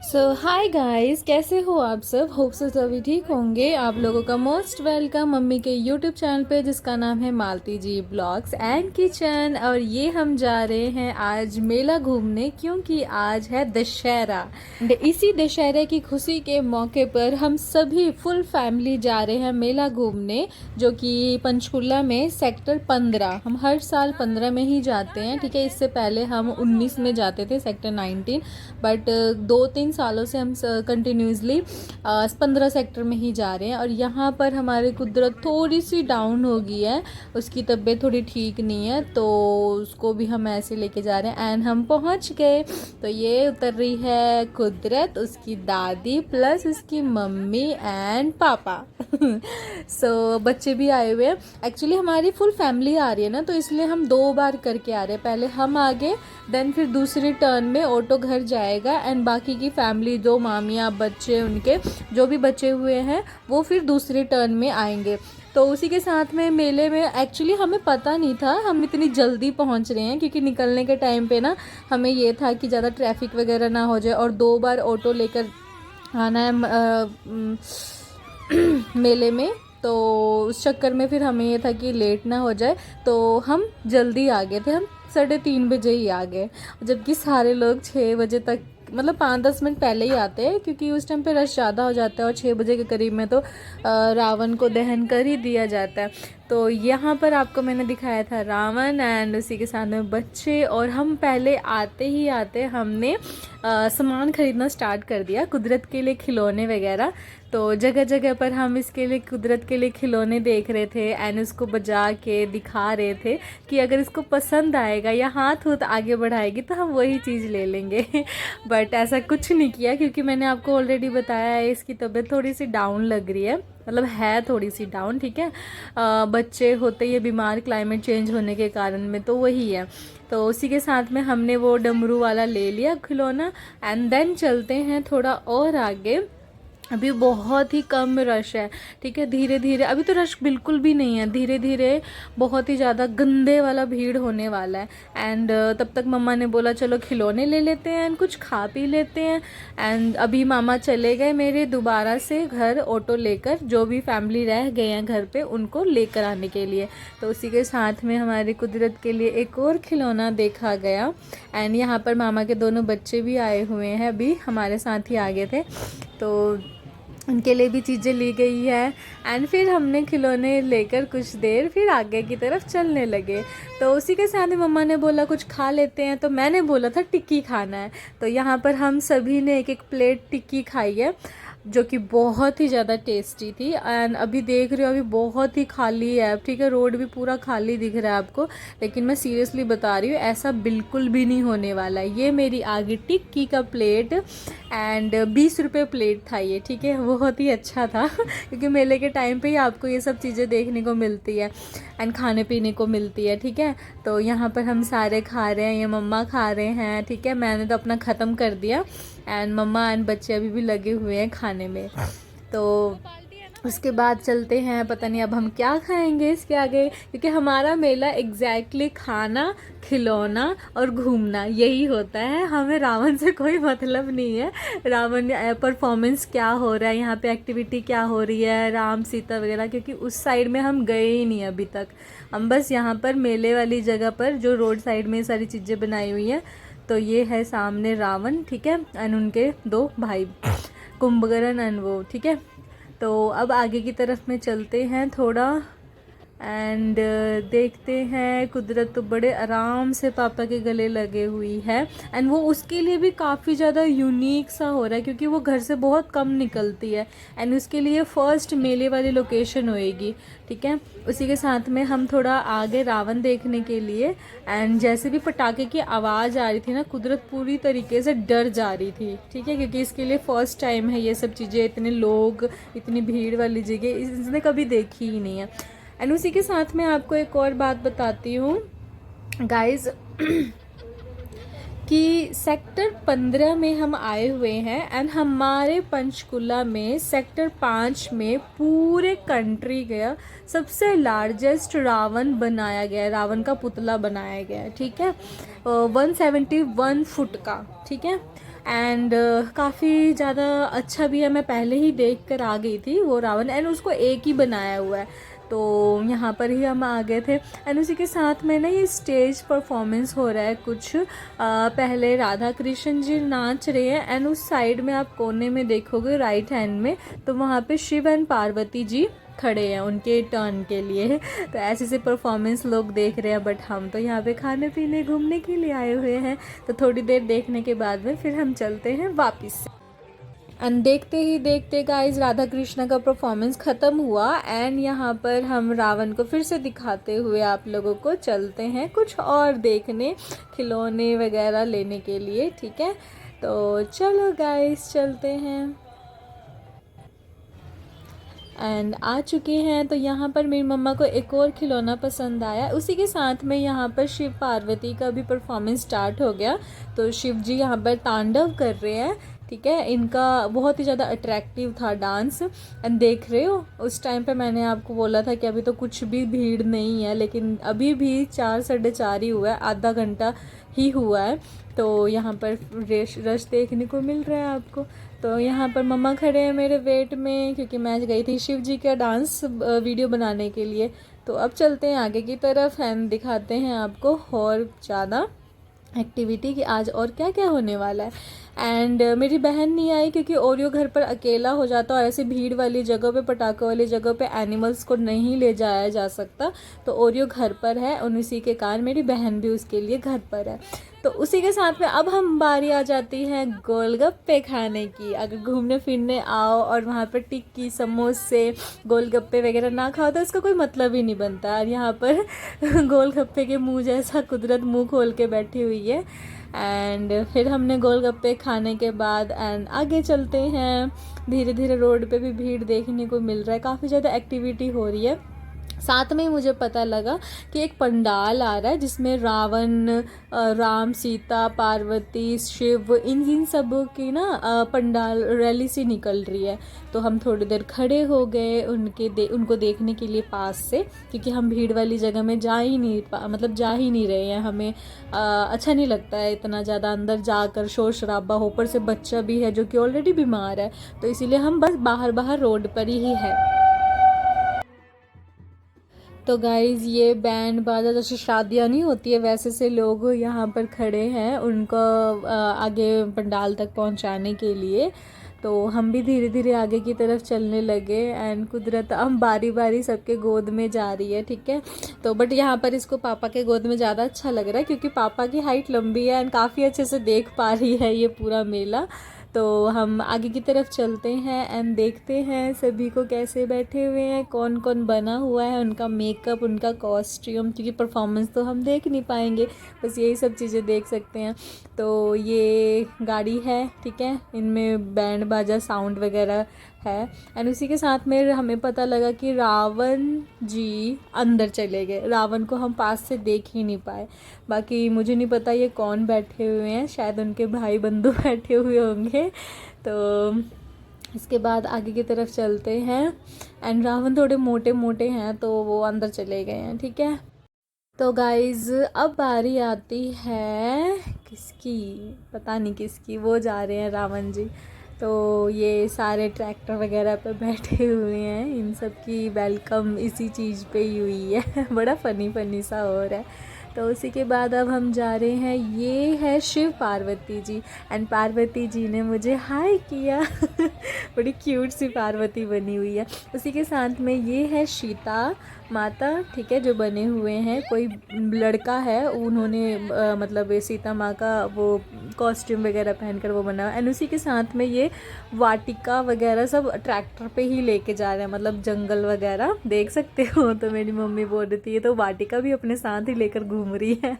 सो hi guys, कैसे हो आप सब। होप सो सभी ठीक होंगे। आप लोगों का मोस्ट वेलकम मम्मी के यूट्यूब चैनल पे जिसका नाम है मालती जी ब्लॉग्स एंड किचन। और ये हम जा रहे हैं आज मेला घूमने क्योंकि आज है दशहरा। इसी दशहरे की खुशी के मौके पर हम सभी फुल फैमिली जा रहे हैं मेला घूमने, जो कि पंचकुला में सेक्टर 15। हम हर साल 15 में ही जाते हैं, ठीक है। इससे पहले हम 19 में जाते थे, सेक्टर 19, बट 2-3 सालों से हम कंटिन्यूसली 15 सेक्टर में ही जा रहे हैं। और यहाँ पर हमारी कुदरत थोड़ी सी डाउन हो गई है, उसकी तबीयत थोड़ी ठीक नहीं है, तो उसको भी हम ऐसे लेके जा रहे हैं। एंड हम पहुँच गए तो ये उतर रही है कुदरत, उसकी दादी प्लस उसकी मम्मी एंड पापा। सो बच्चे भी आए हुए हैं। एक्चुअली हमारी फुल फैमिली आ रही है ना, तो इसलिए हम 2 बार करके आ रहे हैं। पहले हम आगे, देन फिर दूसरी टर्न में ऑटो घर जाएगा एंड बाकी की फैमिली, जो मामियाँ बच्चे उनके जो भी बचे हुए हैं वो फिर दूसरी टर्न में आएंगे। तो उसी के साथ में मेले में एक्चुअली हमें पता नहीं था हम इतनी जल्दी पहुंच रहे हैं, क्योंकि निकलने के टाइम पे ना हमें ये था कि ज़्यादा ट्रैफिक वगैरह ना हो जाए और 2 बार ऑटो लेकर आना है मेले में। तो उस चक्कर में फिर हमें ये था कि लेट ना हो जाए, तो हम जल्दी आ गए थे। हम 3:30 बजे ही आ गए, जबकि सारे लोग 6 बजे तक, मतलब 5-10 मिनट पहले ही आते हैं, क्योंकि उस टाइम पे रश ज़्यादा हो जाता है और 6 बजे के करीब में तो रावण को दहन कर ही दिया जाता है। तो यहाँ पर आपको मैंने दिखाया था रावण एंड उसी के साथ में बच्चे। और हम पहले आते ही आते हमने सामान ख़रीदना स्टार्ट कर दिया, कुदरत के लिए खिलौने वगैरह। तो जगह जगह पर हम इसके लिए, कुदरत के लिए खिलौने देख रहे थे एंड उसको बजा के दिखा रहे थे कि अगर इसको पसंद आएगा या हाथ आगे बढ़ाएगी तो हम वही चीज़ ले लेंगे। बट ऐसा कुछ नहीं किया, क्योंकि मैंने आपको ऑलरेडी बताया है इसकी तबीयत थोड़ी सी डाउन लग रही है, मतलब है थोड़ी सी डाउन, ठीक है। बच्चे होते ही बीमार क्लाइमेट चेंज होने के कारण में, तो वही है। तो उसी के साथ में हमने वो डमरू वाला ले लिया खिलौना एंड देन चलते हैं थोड़ा और आगे। अभी बहुत ही कम रश है, ठीक है। धीरे धीरे, अभी तो रश बिल्कुल भी नहीं है, धीरे धीरे बहुत ही ज़्यादा गंदे वाला भीड़ होने वाला है। एंड तब तक मम्मा ने बोला चलो खिलौने ले लेते हैं एंड कुछ खा पी लेते हैं। एंड अभी मामा चले गए मेरे दोबारा से घर ऑटो लेकर, जो भी फैमिली रह गए हैं घर पे उनको लेकर आने के लिए। तो उसी के साथ में हमारे कुदरत के लिए एक और खिलौना देखा गया। एंड यहाँ पर मामा के दोनों बच्चे भी आए हुए हैं, अभी हमारे साथ ही आ गए थे, तो उनके लिए भी चीज़ें ली गई है। एंड फिर हमने खिलौने लेकर कुछ देर फिर आगे की तरफ चलने लगे। तो उसी के साथ मम्मा ने बोला कुछ खा लेते हैं, तो मैंने बोला था टिक्की खाना है। तो यहाँ पर हम सभी ने एक एक प्लेट टिक्की खाई है, जो कि बहुत ही ज़्यादा टेस्टी थी। एंड अभी देख रहे हो अभी बहुत ही खाली है, ठीक है, रोड भी पूरा खाली दिख रहा है आपको, लेकिन मैं सीरियसली बता रही हूँ ऐसा बिल्कुल भी नहीं होने वाला है। ये मेरी आगे टिक्की का प्लेट एंड 20 रुपये प्लेट था ये, ठीक है। बहुत ही अच्छा था क्योंकि मेले के टाइम पे ही आपको ये सब चीज़ें देखने को मिलती है एंड खाने पीने को मिलती है, ठीक है। तो यहाँ पर हम सारे खा रहे हैं, ये मम्मा खा रहे हैं, ठीक है। मैंने तो अपना ख़त्म कर दिया एंड मम्मा एंड बच्चे अभी भी लगे हुए हैं खाने में। तो उसके बाद चलते हैं, पता नहीं अब हम क्या खाएंगे इसके आगे, क्योंकि हमारा मेला एग्जैक्टली खाना, खिलौना और घूमना यही होता है। हमें रावण से कोई मतलब नहीं है, रावण परफॉर्मेंस क्या हो रहा है यहाँ पे, एक्टिविटी क्या हो रही है, राम सीता वगैरह, क्योंकि उस साइड में हम गए ही नहीं अभी तक। हम बस यहाँ पर मेले वाली जगह पर जो रोड साइड में सारी चीज़ें बनाई हुई हैं, तो ये है सामने रावण, ठीक है, एंड उनके 2 भाई कुंभकर्ण एंड वो, ठीक है। तो अब आगे की तरफ में चलते हैं थोड़ा एंड देखते हैं। कुदरत तो बड़े आराम से पापा के गले लगे हुई है एंड वो उसके लिए भी काफ़ी ज़्यादा यूनिक सा हो रहा है, क्योंकि वो घर से बहुत कम निकलती है एंड उसके लिए फ़र्स्ट मेले वाली लोकेशन होएगी, ठीक है। उसी के साथ में हम थोड़ा आगे रावण देखने के लिए, एंड जैसे भी पटाखे की आवाज़ आ रही थी ना, कुदरत पूरी तरीके से डर जा रही थी, ठीक है, क्योंकि इसके लिए फ़र्स्ट टाइम है ये सब चीज़ें, इतने लोग, इतनी भीड़ वाली जगह इसने कभी देखी ही नहीं है। एंड उसी के साथ में आपको एक और बात बताती हूँ गाइस कि सेक्टर 15 में हम आए हुए हैं एंड हमारे पंचकुला में सेक्टर 5 में पूरे कंट्री गया सबसे लार्जेस्ट रावण बनाया गया है, रावण का पुतला बनाया गया है, ठीक है, 171 फुट का, ठीक है। एंड काफ़ी ज़्यादा अच्छा भी है। मैं पहले ही देख कर आ गई थी वो रावण, एंड उसको एक ही बनाया हुआ है, तो यहाँ पर ही हम आ गए थे। एंड उसी के साथ में ना ये स्टेज परफॉर्मेंस हो रहा है कुछ। पहले राधा कृष्ण जी नाच रहे हैं, एंड उस साइड में आप कोने में देखोगे राइट हैंड में, तो वहाँ पे शिव एंड पार्वती जी खड़े हैं उनके टर्न के लिए। तो ऐसे से परफॉर्मेंस लोग देख रहे हैं, बट हम तो यहाँ पे खाने पीने घूमने के लिए आए हुए हैं। तो थोड़ी देर देखने के बाद में फिर हम चलते हैं वापस। एंड देखते ही देखते गाइस राधा कृष्ण का परफॉर्मेंस ख़त्म हुआ, एंड यहाँ पर हम रावण को फिर से दिखाते हुए आप लोगों को चलते हैं कुछ और देखने, खिलौने वगैरह लेने के लिए। ठीक है, तो चलो गाइस चलते हैं। एंड आ चुके हैं। तो यहाँ पर मेरी मम्मा को एक और खिलौना पसंद आया। उसी के साथ में यहाँ पर शिव पार्वती का भी परफॉर्मेंस स्टार्ट हो गया। तो शिव जी यहाँ पर तांडव कर रहे हैं। ठीक है, इनका बहुत ही ज़्यादा अट्रैक्टिव था डांस। एंड देख रहे हो उस टाइम पे मैंने आपको बोला था कि अभी तो कुछ भी भीड़ नहीं है, लेकिन अभी भी 4 साढ़े 4 ही हुआ है, आधा घंटा ही हुआ है। तो यहाँ पर रश देखने को मिल रहा है आपको। तो यहाँ पर मम्मा खड़े हैं मेरे वेट में, क्योंकि मैं गई थी शिव जी का डांस वीडियो बनाने के लिए। तो अब चलते हैं आगे की तरफ एंड दिखाते हैं आपको और ज़्यादा एक्टिविटी कि आज और क्या क्या होने वाला है। एंड मेरी बहन नहीं आई क्योंकि ओरियो घर पर अकेला हो जाता, और ऐसे भीड़ वाली जगह पे, पटाखों वाली जगह पे एनिमल्स को नहीं ले जाया जा सकता। तो ओरियो घर पर है, और उसी के कारण मेरी बहन भी उसके लिए घर पर है। तो उसी के साथ में अब हम बारी आ जाती है गोलगप्पे खाने की। अगर घूमने फिरने आओ और वहाँ पर टिक्की, समोसे, गोलगप्पे वगैरह ना खाओ तो इसका कोई मतलब ही नहीं बनता। और यहाँ पर गोलगप्पे के मुंह जैसा कुदरत मुंह खोल के बैठी हुई है। एंड फिर हमने गोलगप्पे खाने के बाद एंड आगे चलते हैं। धीरे धीरे रोड पे भी भीड़ देखने को मिल रहा है, काफ़ी ज़्यादा एक्टिविटी हो रही है। साथ में ही मुझे पता लगा कि एक पंडाल आ रहा है जिसमें रावण, राम, सीता, पार्वती, शिव, इन सब की ना पंडाल रैली सी निकल रही है। तो हम थोड़ी देर खड़े हो गए उनको देखने के लिए पास से, क्योंकि हम भीड़ वाली जगह में जा ही नहीं रहे हैं। हमें अच्छा नहीं लगता है इतना ज़्यादा अंदर जाकर शोर शराबा हो, ऊपर से बच्चा भी है जो कि ऑलरेडी बीमार है। तो इसीलिए हम बस बाहर बाहर रोड पर ही है। तो गाइज़ ये बैंड बाजा जैसे शादियाँ नहीं होती है वैसे से लोग यहाँ पर खड़े हैं उनको आगे पंडाल तक पहुँचाने के लिए। तो हम भी धीरे धीरे आगे की तरफ चलने लगे एंड कुदरत हम बारी बारी सबके गोद में जा रही है। ठीक है, तो बट यहाँ पर इसको पापा के गोद में ज़्यादा अच्छा लग रहा है क्योंकि पापा की हाइट लंबी है एंड काफ़ी अच्छे से देख पा रही है ये पूरा मेला। तो हम आगे की तरफ चलते हैं एंड देखते हैं सभी को कैसे बैठे हुए हैं, कौन कौन बना हुआ है, उनका मेकअप, उनका कॉस्ट्यूम, क्योंकि परफॉर्मेंस तो हम देख नहीं पाएंगे, बस यही सब चीज़ें देख सकते हैं। तो ये गाड़ी है, ठीक है, इनमें बैंड बाजा साउंड वगैरह है एंड उसी के साथ में हमें पता लगा कि रावण जी अंदर चले गए। रावण को हम पास से देख ही नहीं पाए। बाकी मुझे नहीं पता ये कौन बैठे हुए हैं, शायद उनके भाई बंधु बैठे हुए होंगे। तो इसके बाद आगे की तरफ चलते हैं एंड रावण थोड़े मोटे मोटे हैं तो वो अंदर चले गए हैं। ठीक है, तो गाइज़ अब बारी आती है किसकी, पता नहीं किसकी, वो जा रहे हैं रावण जी। तो ये सारे ट्रैक्टर वगैरह पे बैठे हुए हैं, इन सब की वेलकम इसी चीज़ पे ही हुई है बड़ा फ़नी फ़नी सा हो रहा है। तो उसी के बाद अब हम जा रहे हैं, ये है शिव पार्वती जी एंड पार्वती जी ने मुझे हाय किया बड़ी क्यूट सी पार्वती बनी हुई है। उसी के साथ में ये है सीता माता, ठीक है, जो बने हुए हैं, कोई लड़का है उन्होंने मतलब सीता माँ का वो कॉस्ट्यूम वगैरह पहनकर वो बना एंड उसी के साथ में ये वाटिका वगैरह सब ट्रैक्टर पे ही लेके जा रहे हैं, मतलब जंगल वगैरह देख सकते हो। तो मेरी मम्मी बोल रही थी ये तो वाटिका भी अपने साथ ही लेकर घूम रही है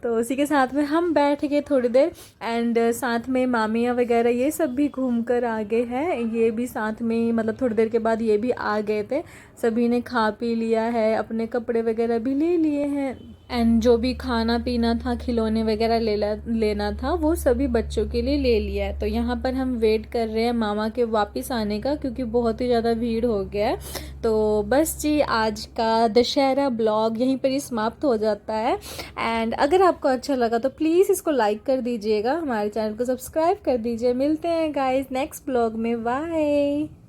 तो उसी के साथ में हम बैठ गए थोड़ी देर एंड साथ में मामियाँ वगैरह ये सब भी घूम कर आ गए हैं, ये भी साथ में, मतलब थोड़ी देर के बाद ये भी आ गए थे। सभी ने खा पी लिया है, अपने कपड़े वगैरह भी ले लिए हैं एंड जो भी खाना पीना था, खिलौने वगैरह लेना था, वो सभी बच्चों के लिए ले लिया है। तो यहाँ पर हम वेट कर रहे हैं मामा के वापस आने का, क्योंकि बहुत ही ज़्यादा भीड़ हो गया है। तो बस जी, आज का दशहरा ब्लॉग यहीं पर ही समाप्त हो जाता है। एंड अगर आपको अच्छा लगा तो प्लीज़ इसको लाइक कर दीजिएगा, हमारे चैनल को सब्सक्राइब कर दीजिए। मिलते हैं गाइस नेक्स्ट ब्लॉग में, बाय।